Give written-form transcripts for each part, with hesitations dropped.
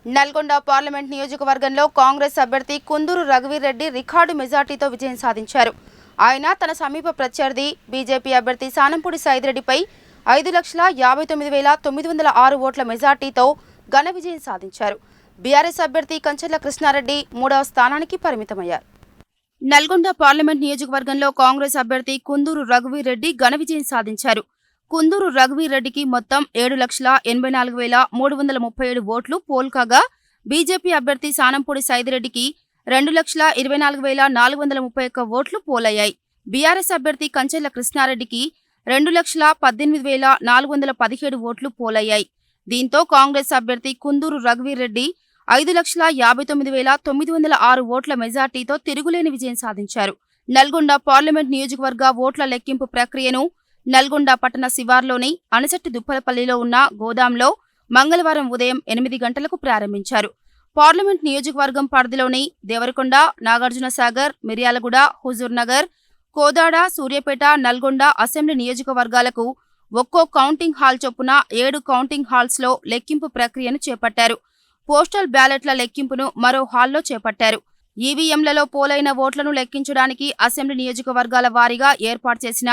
Nalgonda parliament నియోజకవర్గంలో కాంగ్రెస్ అభ్యర్థి Kunduru రఘువీర్ Reddy record మెజార్టీతో విజయం సాధించారు. ఆయన తన సమీప ప్రత్యర్థి బీజేపీ అభ్యర్థి సానంపూడి సైదిరెడ్డిపై 5,59,906 ఓట్ల మెజార్టీతో ఘన విజయం సాధించారు. బీఆర్ఎస్ అభ్యర్థి కంచర్ల కృష్ణారెడ్డి 3వ స్థానానికి పరిమితమయ్యారు. నల్గొండ పార్లమెంట్ నియోజకవర్గంలో కాంగ్రెస్ అభ్యర్థి కుందూరు రఘువీర్ రెడ్డి ఘన విజయం సాధించారు. కుందూరు రఘువీర్ రెడ్డికి మొత్తం 7,84,337 ఓట్లు పోల్ కాగా, బీజేపీ అభ్యర్థి సానంపూడి సైదిరెడ్డికి 2,24,431 ఓట్లు పోలయ్యాయి. బీఆర్ఎస్ అభ్యర్థి కంచెర్ల కృష్ణారెడ్డికి 2,18,417 ఓట్లు పోలయ్యాయి. దీంతో కాంగ్రెస్ అభ్యర్థి కుందూరు రఘువీర్ రెడ్డి 5,59,906 ఓట్ల మెజార్టీతో తిరుగులేని విజయం సాధించారు. నల్గొండ పార్లమెంట్ నియోజకవర్గ ఓట్ల లెక్కింపు ప్రక్రియను నల్గొండ పట్టణ శివార్లోని అణసెట్టి దుప్పలపల్లిలో ఉన్న గోదాంలో మంగళవారం ఉదయం 8 గంటలకు ప్రారంభించారు. పార్లమెంట్ నియోజకవర్గం పరిధిలోని దేవరకొండ, నాగార్జునసాగర్, మిర్యాలగూడ, హుజూర్నగర్, కోదాడ, సూర్యాపేట, నల్గొండ అసెంబ్లీ నియోజకవర్గాలకు ఒక్కో కౌంటింగ్ హాల్ చొప్పున 7 కౌంటింగ్ హాల్స్లో లెక్కింపు ప్రక్రియను చేపట్టారు. పోస్టల్ బ్యాలెట్ల లెక్కింపును మరో హాల్లో చేపట్టారు. ఈవీఎంలలో పోలైన ఓట్లను లెక్కించడానికి అసెంబ్లీ నియోజకవర్గాల వారీగా ఏర్పాటు చేసిన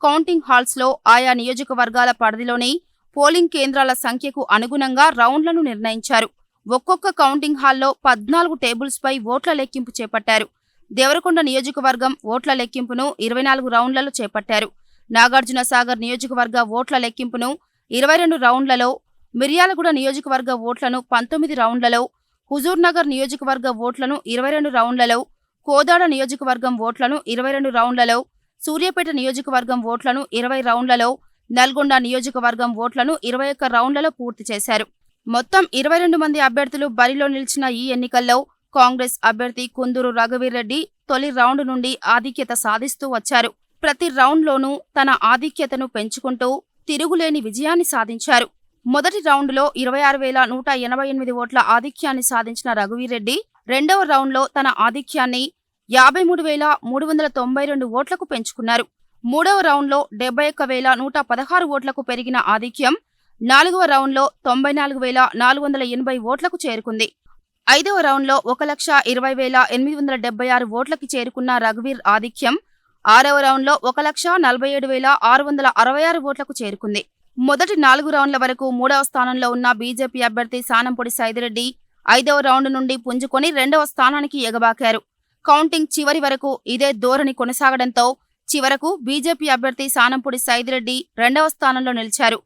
కౌంటింగ్ హాల్స్లో ఆయా నియోజకవర్గాల పరిధిలోని పోలింగ్ కేంద్రాల సంఖ్యకు అనుగుణంగా రౌండ్లను నిర్ణయించారు. ఒక్కొక్క కౌంటింగ్ హాల్లో 14 టేబుల్స్పై ఓట్ల లెక్కింపు చేపట్టారు. దేవరకొండ నియోజకవర్గం ఓట్ల లెక్కింపును 24 రౌండ్లలో చేపట్టారు. నాగార్జునసాగర్ నియోజకవర్గ ఓట్ల లెక్కింపును 22 రౌండ్లలో, మిర్యాలగూడ నియోజకవర్గ ఓట్లను 19 రౌండ్లలో, హుజూర్నగర్ నియోజకవర్గ ఓట్లను 22 రౌండ్లలో, కోదాడ నియోజకవర్గం ఓట్లను 22 రౌండ్లలో, సూర్యాపేట నియోజకవర్గం ఓట్లను 20 రౌండ్లలో, నల్గొండ నియోజకవర్గం ఓట్లను 21 రౌండ్లలో పూర్తి చేశారు. మొత్తం 22 మంది అభ్యర్థులు బరిలో నిలిచిన ఈ ఎన్నికల్లో కాంగ్రెస్ అభ్యర్థి కుందూరు రఘువీర్ రెడ్డి తొలి రౌండ్ నుండి ఆధిక్యత సాధిస్తూ వచ్చారు. ప్రతి రౌండ్లోనూ తన ఆధిక్యతను పెంచుకుంటూ తిరుగులేని విజయాన్ని సాధించారు. మొదటి రౌండ్లో 26,188 ఓట్ల ఆధిక్యాన్ని సాధించిన రఘువీర్ రెడ్డి రెండవ రౌండ్లో తన ఆధిక్యాన్ని 53,392 ఓట్లకు పెంచుకున్నారు. మూడవ రౌండ్లో 71,116 ఓట్లకు పెరిగిన ఆధిక్యం నాలుగవ రౌండ్లో 94,480 ఓట్లకు చేరుకుంది. ఐదవ రౌండ్లో 1,20,876 ఓట్లకి చేరుకున్న రఘువీర్ ఆధిక్యం ఆరవ రౌండ్లో 1,47,666 ఓట్లకు చేరుకుంది. మొదటి 4 రౌండ్ల వరకు మూడవ స్థానంలో ఉన్న బీజేపీ అభ్యర్థి సానంపూడి సైదిరెడ్డి 5వ రౌండ్ నుండి పుంజుకొని 2వ స్థానానికి ఎగబాకారు. కౌంటింగ్ చివరి వరకు ఇదే ధోరణి కొనసాగడంతో చివరకు బీజేపీ అభ్యర్థి సానంపూడి సైదిరెడ్డి 2వ స్థానంలో నిలిచారు.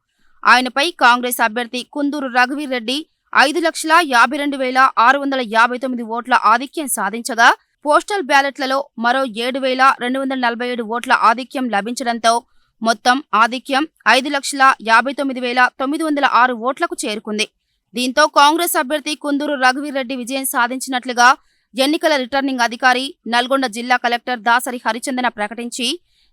ఆయనపై కాంగ్రెస్ అభ్యర్థి కుందూరు రఘువీర్ రెడ్డి 5,52,659 ఓట్ల ఆధిక్యం సాధించగా, పోస్టల్ బ్యాలెట్లలో మరో 7,247 ఓట్ల ఆధిక్యం లభించడంతో మొత్తం ఆధిక్యం 5,59,906 ఓట్లకు చేరుకుంది. దీంతో కాంగ్రెస్ అభ్యర్థి కుందూరు రఘువీర్ రెడ్డి విజయం సాధించినట్లుగా ఎన్నికల రిటర్నింగ్ అధికారి నల్గొండ జిల్లా కలెక్టర్ దాసరి హరిచందన ప్రకటించి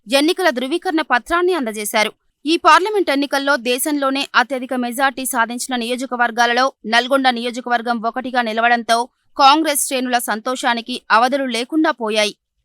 ఎన్నికల ధృవీకరణ పత్రాన్ని అందజేశారు. ఈ పార్లమెంట్ ఎన్నికల్లో దేశంలోనే అత్యధిక మెజార్టీ సాధించిన నియోజకవర్గాలలో నల్గొండ నియోజకవర్గం ఒకటిగా నిలవడంతో కాంగ్రెస్ శ్రేణుల సంతోషానికి అవధులు లేకుండా పోయాయి.